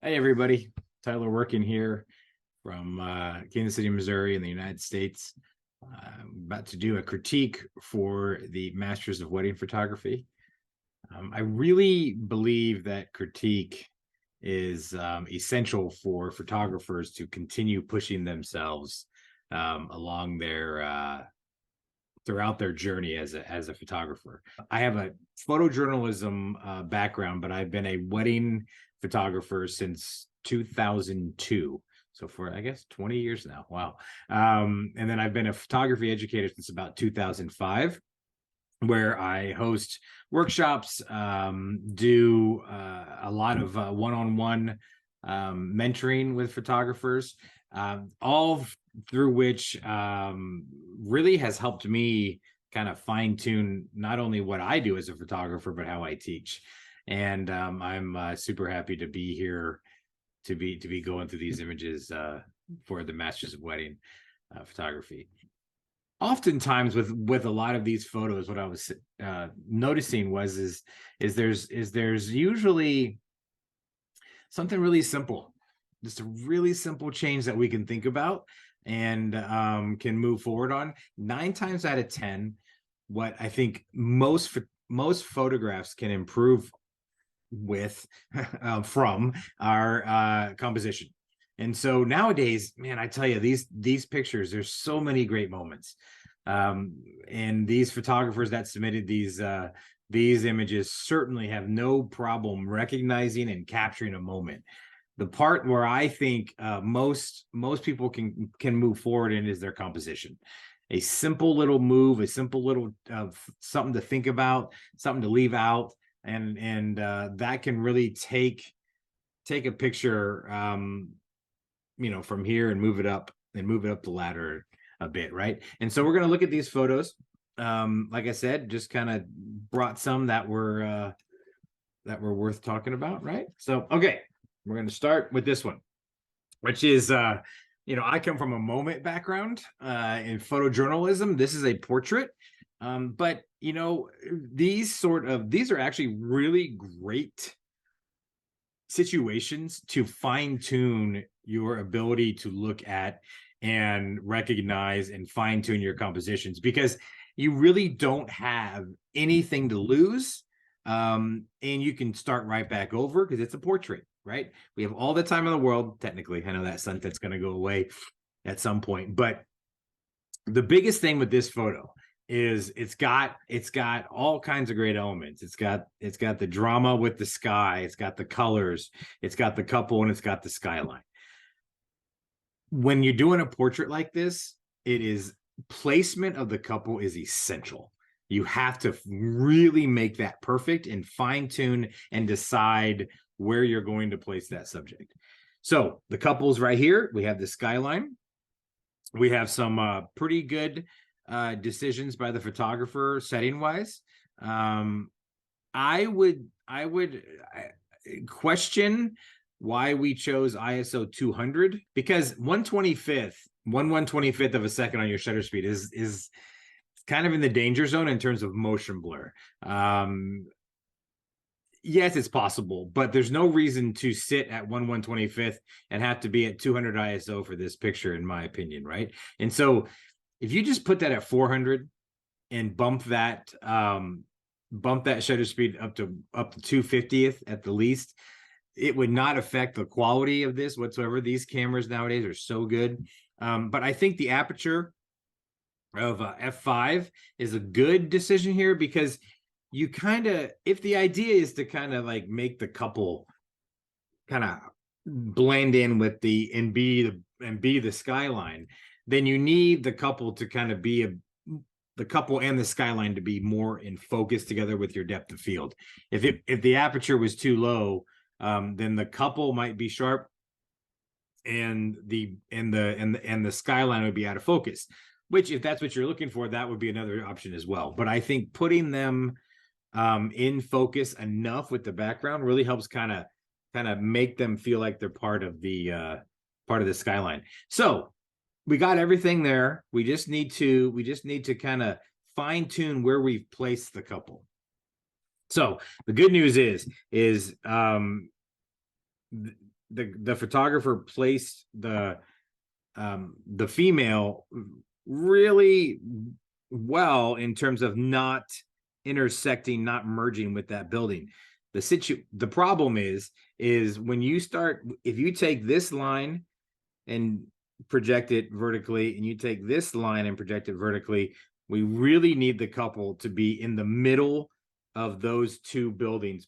Hey everybody, Tyler Wirken here from Kansas City, Missouri in the United States. I'm about to do a critique for the Masters of Wedding Photography. I really believe that critique is essential for photographers to continue pushing themselves along their throughout their journey as a photographer. I have a photojournalism background, but I've been a wedding photographer since 2002. So for I guess 20 years now. Wow. And then I've been a photography educator since about 2005, where I host workshops, do a lot of one-on-one mentoring with photographers, all through which really has helped me kind of fine tune not only what I do as a photographer, but how I teach. And I'm super happy to be here to be going through these images for the Masters of Wedding photography. Oftentimes with a lot of these photos, what I was noticing is there's usually something really simple, just a really simple change that we can think about and can move forward on. 9 times out of 10, what I think most photographs can improve with from our composition. And so nowadays, man, I tell you, these pictures, there's so many great moments. And these photographers that submitted these images certainly have no problem recognizing and capturing a moment. The part where I think most people can move forward in is their composition. A simple little move, a simple little something to think about, something to leave out, and that can really take a picture from here and move it up the ladder a bit, right? And so we're going to look at these photos. Like I said, just kind of brought some that were worth talking about, right? So okay, we're going to start with this one, which is I come from a moment background in photojournalism. This is a portrait, but these are actually really great situations to fine tune your ability to look at and recognize and fine tune your compositions, because you really don't have anything to lose. And you can start right back over because it's a portrait, right? We have all the time in the world. Technically, I know that sunset's going to go away at some point, but the biggest thing with this photo is it's got all kinds of great elements. It's got the drama with the sky, it's got the colors, it's got the couple, and it's got the skyline. When you're doing a portrait like this, placement of the couple is essential. You have to really make that perfect and fine tune and decide where you're going to place that subject. So the couple's right here. We have the skyline. We have some pretty good decisions by the photographer setting wise. I would question why we chose ISO 200, because 1/25th of a second on your shutter speed is kind of in the danger zone in terms of motion blur. Yes, it's possible, but there's no reason to sit at 1/125th and have to be at 200 ISO for this picture, in my opinion, right? And so if you just put that at 400 and bump that shutter speed up to 250th at the least, it would not affect the quality of this whatsoever. These cameras nowadays are so good. But I think the aperture of f5 is a good decision here, because you if the idea is to kind of like make the couple kind of blend in with and be the skyline, then you need the couple to kind of be the couple and the skyline to be more in focus together with your depth of field. If the aperture was too low, then the couple might be sharp and the skyline would be out of focus, which, if that's what you're looking for, that would be another option as well. But I think putting them in focus enough with the background really helps kind of make them feel like they're part of the skyline. So we got everything there. We just need to kind of fine tune where we've placed the couple. So the good news is the photographer placed the female really well in terms of not intersecting, not merging with that building. The problem is when you start, if you take this line and project it vertically, and you take this line and project it vertically, we really need the couple to be in the middle of those two buildings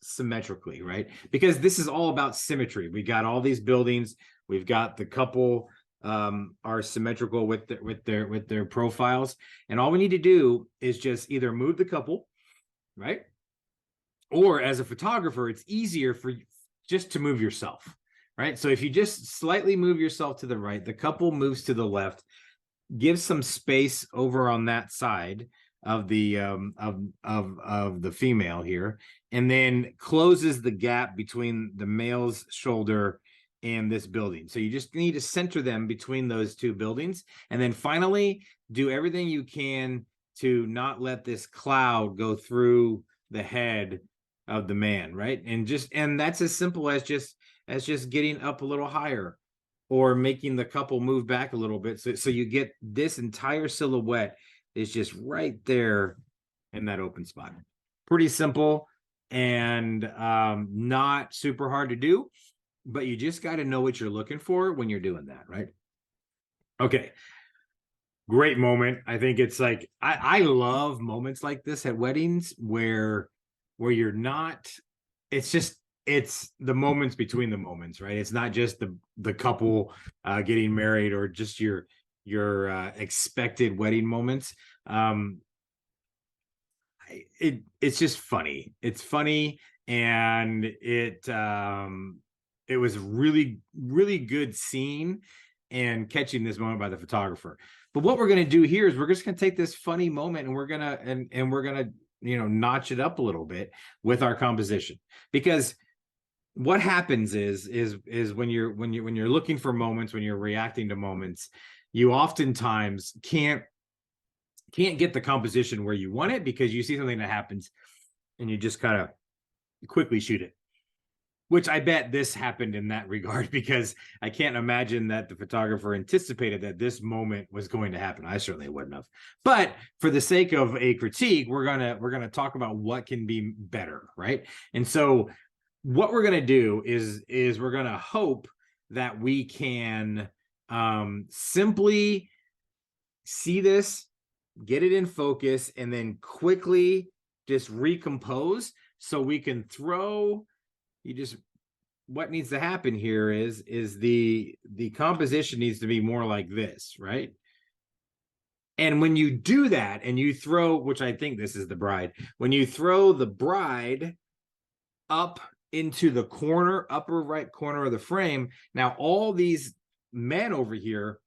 symmetrically, right? Because this is all about symmetry. We got all these buildings, we've got the couple are symmetrical with their profiles, and all we need to do is just either move the couple, right? Or as a photographer, it's easier for you just to move yourself, right? So if you just slightly move yourself to the right, the couple moves to the left, give some space over on that side of the of the female here, and then closes the gap between the male's shoulder and this building. So you just need to center them between those two buildings, and then finally do everything you can to not let this cloud go through the head of the man, right? And that's as simple as just getting up a little higher, or making the couple move back a little bit, so you get this entire silhouette is just right there in that open spot. Pretty simple, and not super hard to do, but you just got to know what you're looking for when you're doing that, right? Okay, great moment. I think it's like, I love moments like this at weddings where you're not, it's the moments between the moments, right? It's not just the couple getting married, or just your expected wedding moments. It's just funny. It's funny, and it was really, really good seeing and catching this moment by the photographer. But what we're going to do here is we're just going to take this funny moment, and we're gonna notch it up a little bit with our composition. Because what happens is when you're looking for moments, when you're reacting to moments, you oftentimes can't get the composition where you want it, because you see something that happens and you just kind of quickly shoot it, which I bet this happened in that regard, because I can't imagine that the photographer anticipated that this moment was going to happen. I certainly wouldn't have. But for the sake of a critique, we're gonna talk about what can be better, right? And so what we're gonna do is we're gonna hope that we can simply see this, get it in focus, and then quickly just recompose, so we can throw. What needs to happen here is the composition needs to be more like this, right? And when you do that, and you throw, which I think this is the bride, when you throw the bride up into the corner, upper right corner of the frame, now all these men over here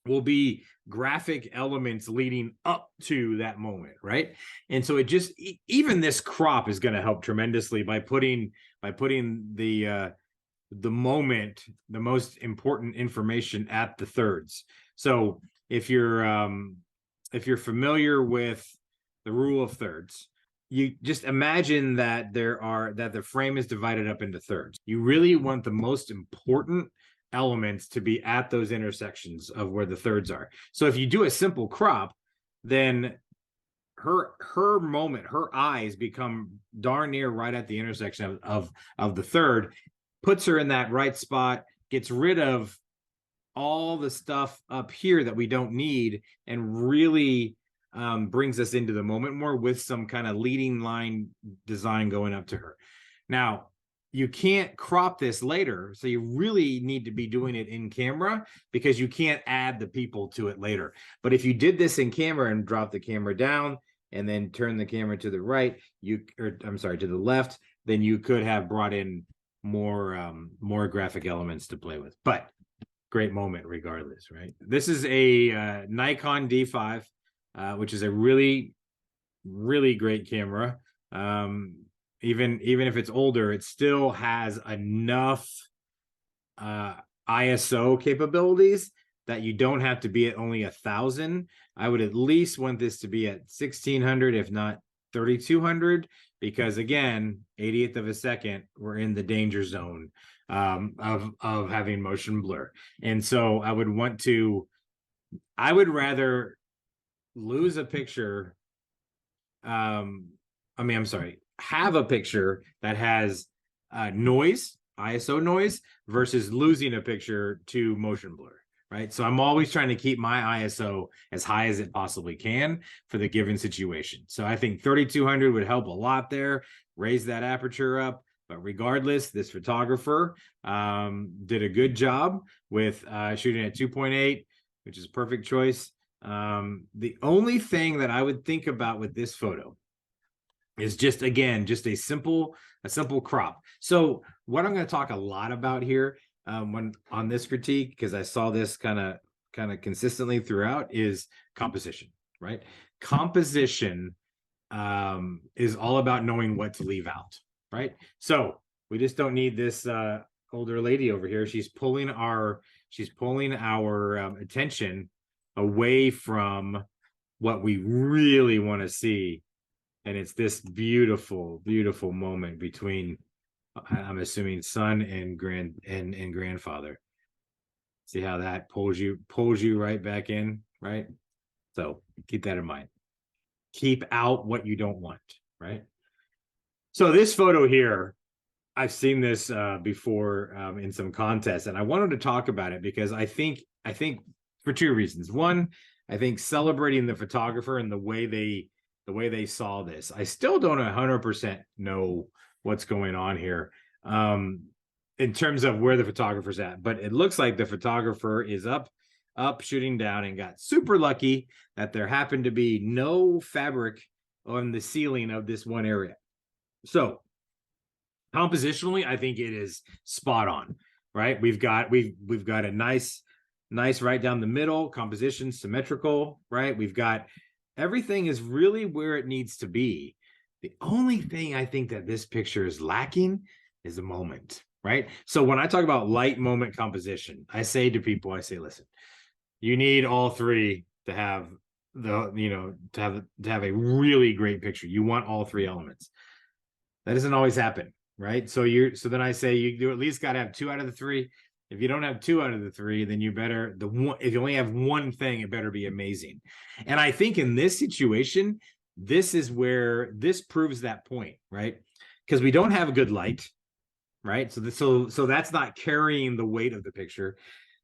will be graphic elements leading up to that moment, right? And so it just, even this crop is going to help tremendously by putting the moment, the most important information at the thirds. So if you're familiar with the rule of thirds, you just imagine that the frame is divided up into thirds. You really want the most important elements to be at those intersections of where the thirds are. So if you do a simple crop, then her moment, her eyes become darn near right at the intersection of the third, puts her in that right spot, gets rid of all the stuff up here that we don't need, and really brings us into the moment more, with some kind of leading line design going up to her. Now, you can't crop this later, so you really need to be doing it in camera, because you can't add the people to it later. But if you did this in camera and drop the camera down and then turn the camera to the right, to the left, then you could have brought in more graphic elements to play with. But great moment regardless, right? This is a Nikon D5, which is a really, really great camera. Even if it's older, it still has enough ISO capabilities that you don't have to be at only 1,000. I would at least want this to be at 1,600, if not 3,200, because again, 80th of a second, we're in the danger zone of having motion blur. And so I would rather lose a picture. I'm sorry, have a picture that has noise, ISO noise, versus losing a picture to motion blur, right? So I'm always trying to keep my ISO as high as it possibly can for the given situation. So I think 3200 would help a lot there, raise that aperture up. But regardless, this photographer did a good job with shooting at 2.8, which is a perfect choice. The only thing that I would think about with this photo is just, again, just a simple crop. So what I'm going to talk a lot about here when on this critique, because I saw this kind of consistently throughout, is composition, right? Composition is all about knowing what to leave out, right? So we just don't need this older lady over here. She's pulling our attention away from what we really want to see. And it's this beautiful, beautiful moment between, I'm assuming, son and grandfather. See how that pulls you right back in, right? So keep that in mind. Keep out what you don't want, right? So this photo here, I've seen this before in some contests, and I wanted to talk about it because I think for two reasons. One, I think celebrating the photographer and the way they saw this. I still don't 100% know what's going on here in terms of where the photographer's at, but it looks like the photographer is up shooting down and got super lucky that there happened to be no fabric on the ceiling of this one area. So compositionally, I think it is spot on, right? We've got a nice right down the middle, composition symmetrical, right? We've got everything is really where it needs to be. The only thing I think that this picture is lacking is a moment, right? So when I talk about light moment composition, I say to people, listen, you need all three to have to have a really great picture. You want all three elements. That doesn't always happen, right? So then I say you at least got to have 2 out of the 3. If you don't have 2 out of the 3, then you better if you only have one thing, it better be amazing. And I think in this situation, this is where this proves that point, right? Because we don't have a good light, right? So that's not carrying the weight of the picture.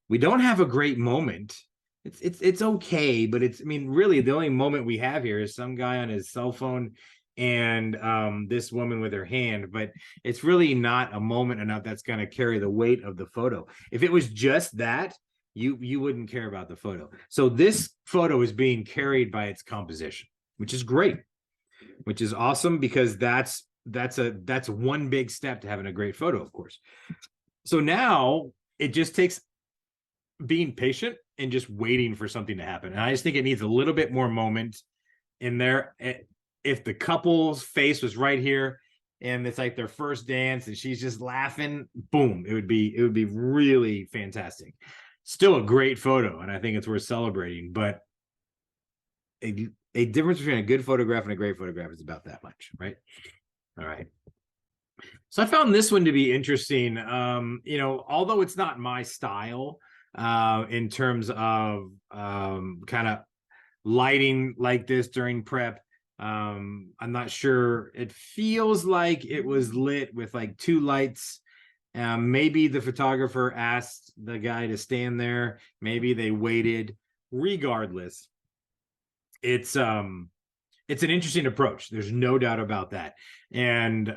We don't have a great moment. It's okay, but really the only moment we have here is some guy on his cell phone and this woman with her hand, but it's really not a moment enough that's going to carry the weight of the photo. If it was just that, you wouldn't care about the photo. So this photo is being carried by its composition, which is great, which is awesome, because that's one big step to having a great photo, of course. So now it just takes being patient and just waiting for something to happen. And I just think it needs a little bit more moment in there. If the couple's face was right here and it's like their first dance and she's just laughing, boom, it would be really fantastic. Still a great photo, and I think it's worth celebrating, but a difference between a good photograph and a great photograph is about that much, right? All right. So I found this one to be interesting. Although it's not my style in terms of kind of lighting like this during prep, I'm not sure. It feels like it was lit with like 2 lights. Maybe the photographer asked the guy to stand there. Maybe they waited. Regardless, it's an interesting approach. There's no doubt about that. And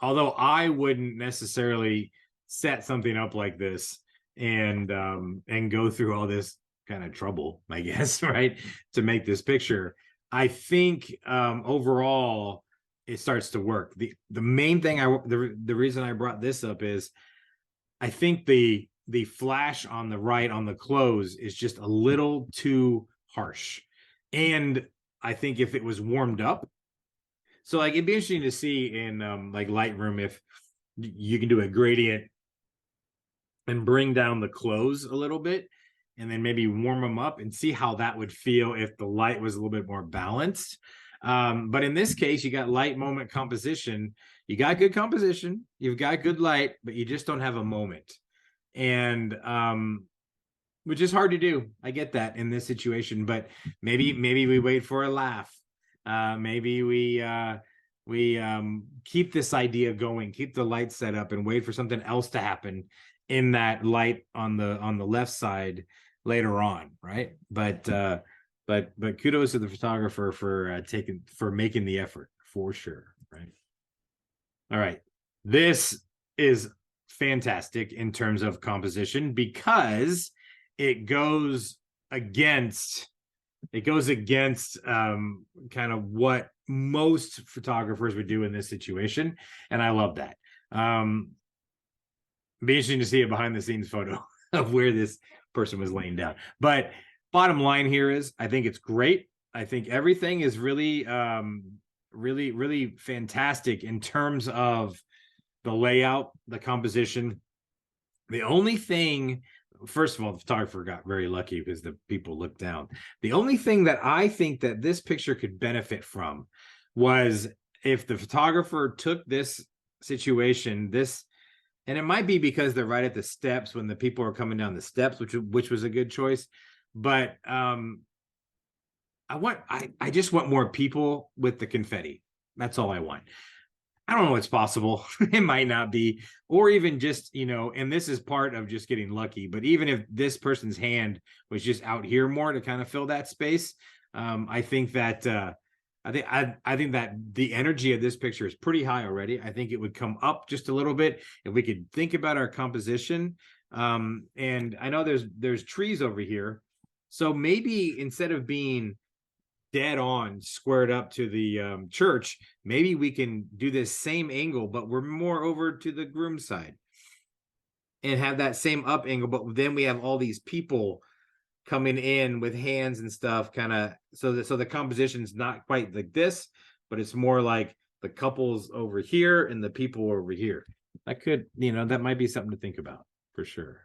although I wouldn't necessarily set something up like this and go through all this kind of trouble, I guess, right, to make this picture, I think overall it starts to work. The main thing the reason I brought this up is I think the flash on the right on the close is just a little too harsh. And I think if it was warmed up, so like it'd be interesting to see in like Lightroom if you can do a gradient and bring down the close a little bit and then maybe warm them up and see how that would feel if the light was a little bit more balanced. But in this case, you got light, moment, composition. You got good composition, you've got good light, but you just don't have a moment. And which is hard to do. I get that in this situation, but maybe we wait for a laugh. Maybe we keep this idea going, keep the light set up, and wait for something else to happen in that light on the left side later on, right? But kudos to the photographer for making the effort, for sure, right? All right, this is fantastic in terms of composition because it goes against kind of what most photographers would do in this situation, and I love that. Be interesting to see a behind the scenes photo of where this person was laying down. But bottom line here is, I think it's great. I think everything is really really fantastic in terms of the layout, the composition. The only thing, first of all, the photographer got very lucky because the people looked down. The only thing that I think that this picture could benefit from was if the photographer took this situation, and it might be because they're right at the steps when the people are coming down the steps, which was a good choice. But I just want more people with the confetti. That's all I want. I don't know what's possible. It might not be, or even just, and this is part of just getting lucky. But even if this person's hand was just out here more to kind of fill that space, I think that I think that the energy of this picture is pretty high already. I think it would come up just a little bit if we could think about our composition. And I know there's trees over here, so maybe instead of being dead on squared up to the church, maybe we can do this same angle, but we're more over to the groom side and have that same up angle, but then we have all these people coming in with hands and stuff, kind of, so the composition's not quite like this, but it's more like the couples over here and the people over here. That could, that might be something to think about for sure.